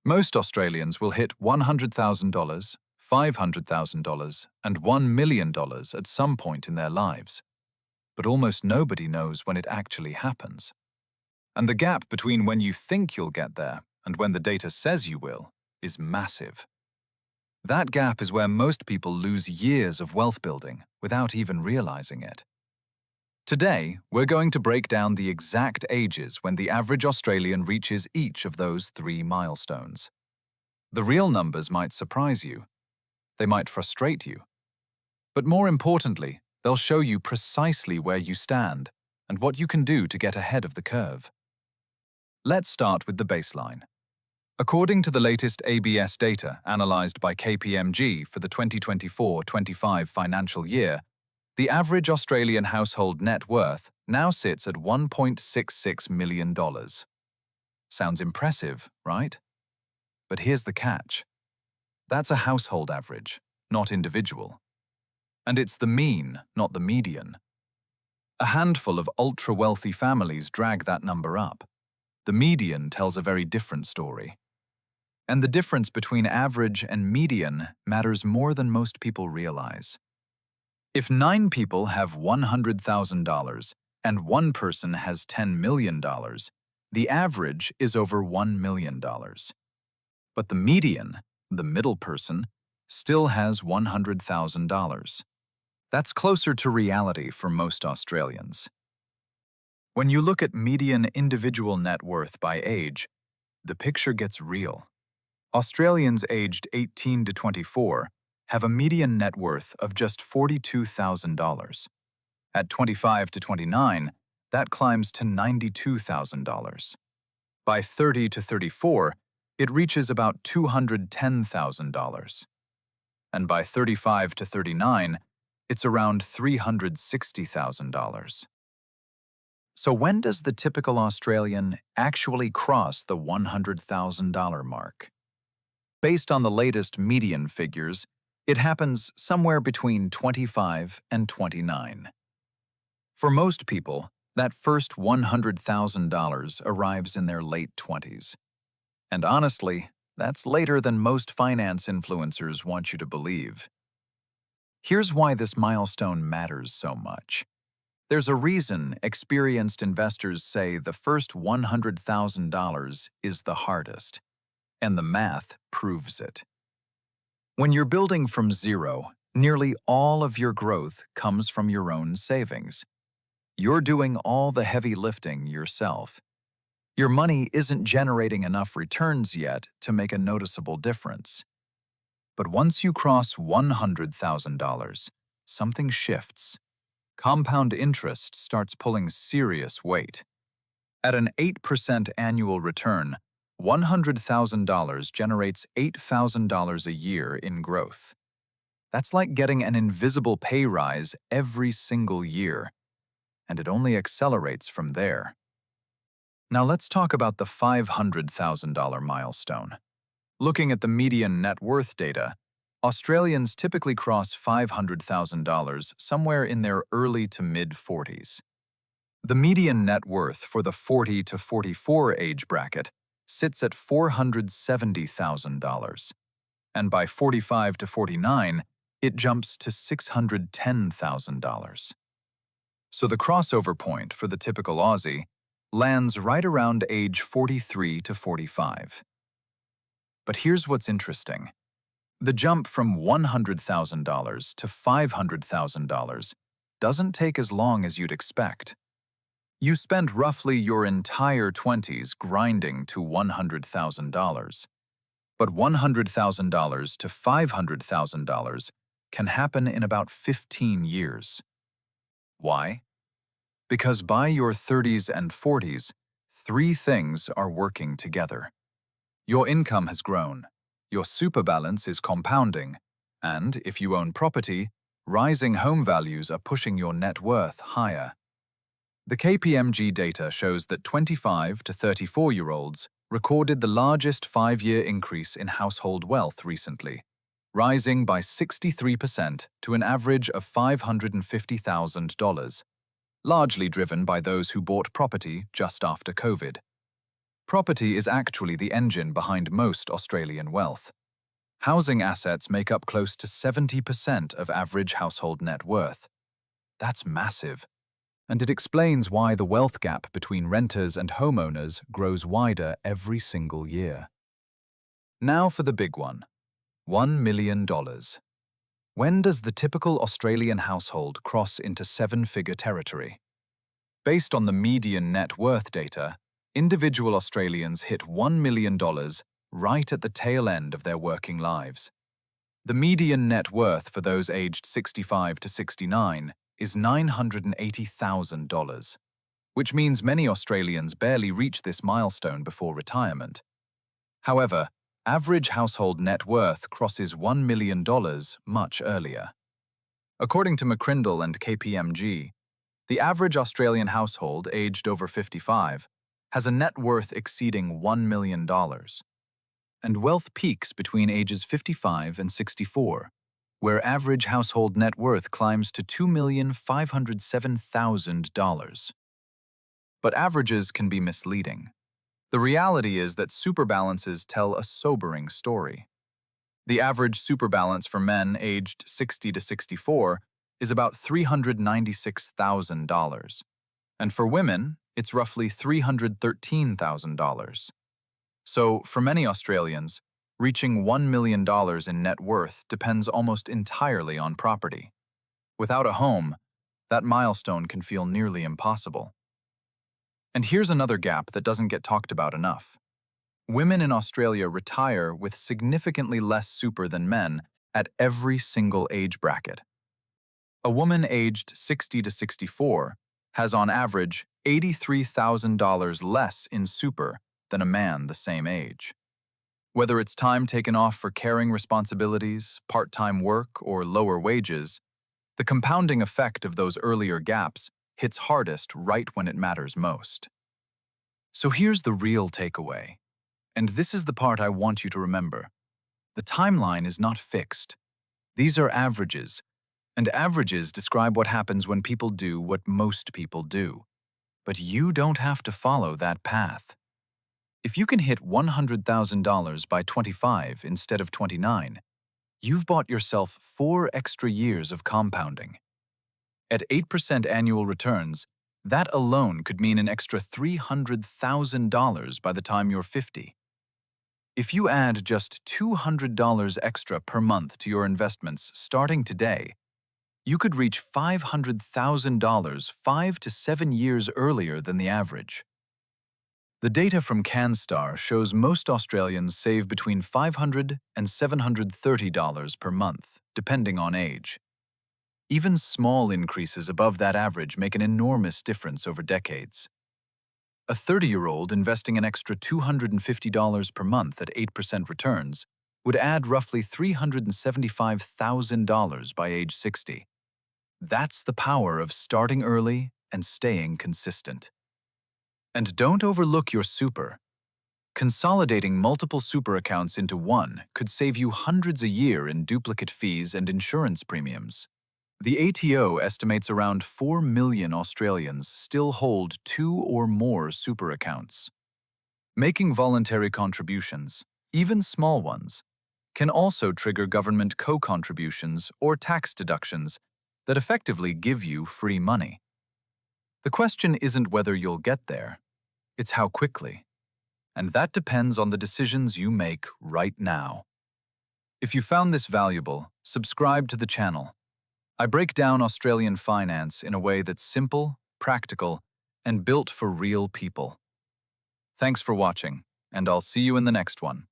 Most Australians will hit $100,000, $500,000, and $1 million at some point in their lives. But almost nobody knows when it actually happens. And the gap between when you think you'll get there and when the data says you will is massive. That gap is where most people lose years of wealth building without even realizing it. Today, we're going to break down the exact ages when the average Australian reaches each of those 3 milestones. The real numbers might surprise you. They might frustrate you. But more importantly, they'll show you precisely where you stand and what you can do to get ahead of the curve. Let's start with the baseline. According to the latest ABS data analyzed by KPMG for the 2024-25 financial year, the average Australian household net worth now sits at $1.66 million. Sounds impressive, right? But here's the catch. That's a household average, not individual. And it's the mean, not the median. A handful of ultra-wealthy families drag that number up. The median tells a very different story. And the difference between average and median matters more than most people realize. If 9 people have $100,000 and 1 person has $10 million, the average is over $1 million. But the median, the middle person, still has $100,000. That's closer to reality for most Australians. When you look at median individual net worth by age, the picture gets real. Australians aged 18 to 24 have a median net worth of just $42,000. At 25 to 29, that climbs to $92,000. By 30 to 34, it reaches about $210,000. And by 35 to 39, it's around $360,000. So when does the typical Australian actually cross the $100,000 mark? Based on the latest median figures, it happens somewhere between 25 and 29. For most people, that first $100,000 arrives in their late 20s. And honestly, that's later than most finance influencers want you to believe. Here's why this milestone matters so much. There's a reason experienced investors say the first $100,000 is the hardest, and the math proves it. When you're building from zero, nearly all of your growth comes from your own savings. You're doing all the heavy lifting yourself. Your money isn't generating enough returns yet to make a noticeable difference. But once you cross $100,000, something shifts. Compound interest starts pulling serious weight. At an 8% annual return, $100,000 generates $8,000 a year in growth. That's like getting an invisible pay rise every single year, and it only accelerates from there. Now let's talk about the $500,000 milestone. Looking at the median net worth data, Australians typically cross $500,000 somewhere in their early to mid-40s. The median net worth for the 40 to 44 age bracket sits at $470,000, and by 45 to 49, it jumps to $610,000. So the crossover point for the typical Aussie lands right around age 43 to 45. But here's what's interesting. The jump from $100,000 to $500,000 doesn't take as long as you'd expect. You spent roughly your entire 20s grinding to $100,000. But $100,000 to $500,000 can happen in about 15 years. Why? Because by your 30s and 40s, 3 things are working together. Your income has grown, your super balance is compounding, and if you own property, rising home values are pushing your net worth higher. The KPMG data shows that 25 to 34-year-olds recorded the largest 5-year increase in household wealth recently, rising by 63% to an average of $550,000, largely driven by those who bought property just after COVID. Property is actually the engine behind most Australian wealth. Housing assets make up close to 70% of average household net worth. That's massive. And it explains why the wealth gap between renters and homeowners grows wider every single year. Now for the big one, $1 million. When does the typical Australian household cross into seven-figure territory? Based on the median net worth data, individual Australians hit $1 million right at the tail end of their working lives. The median net worth for those aged 65 to 69 is $980,000, which means many Australians barely reach this milestone before retirement. However, average household net worth crosses $1 million much earlier. According to McCrindle and KPMG, the average Australian household aged over 55 has a net worth exceeding $1 million, and wealth peaks between ages 55 and 64, where average household net worth climbs to $2,507,000. But averages can be misleading. The reality is that super balances tell a sobering story. The average super balance for men aged 60 to 64 is about $396,000, and for women, it's roughly $313,000. So, for many Australians, reaching $1 million in net worth depends almost entirely on property. Without a home, that milestone can feel nearly impossible. And here's another gap that doesn't get talked about enough. Women in Australia retire with significantly less super than men at every single age bracket. A woman aged 60 to 64 has on average $83,000 less in super than a man the same age. Whether it's time taken off for caring responsibilities, part-time work, or lower wages, the compounding effect of those earlier gaps hits hardest right when it matters most. So here's the real takeaway, and this is the part I want you to remember. The timeline is not fixed. These are averages, and averages describe what happens when people do what most people do. But you don't have to follow that path. If you can hit $100,000 by 25 instead of 29, you've bought yourself 4 extra years of compounding. At 8% annual returns, that alone could mean an extra $300,000 by the time you're 50. If you add just $200 extra per month to your investments starting today, you could reach $500,000 5 to 7 years earlier than the average. The data from CanStar shows most Australians save between $500 and $730 per month, depending on age. Even small increases above that average make an enormous difference over decades. A 30-year-old investing an extra $250 per month at 8% returns would add roughly $375,000 by age 60. That's the power of starting early and staying consistent. And don't overlook your super. Consolidating multiple super accounts into one could save you hundreds a year in duplicate fees and insurance premiums. The ATO estimates around 4 million Australians still hold 2 or more super accounts. Making voluntary contributions, even small ones, can also trigger government co-contributions or tax deductions that effectively give you free money. The question isn't whether you'll get there, it's how quickly. And that depends on the decisions you make right now. If you found this valuable, subscribe to the channel. I break down Australian finance in a way that's simple, practical, and built for real people. Thanks for watching, and I'll see you in the next one.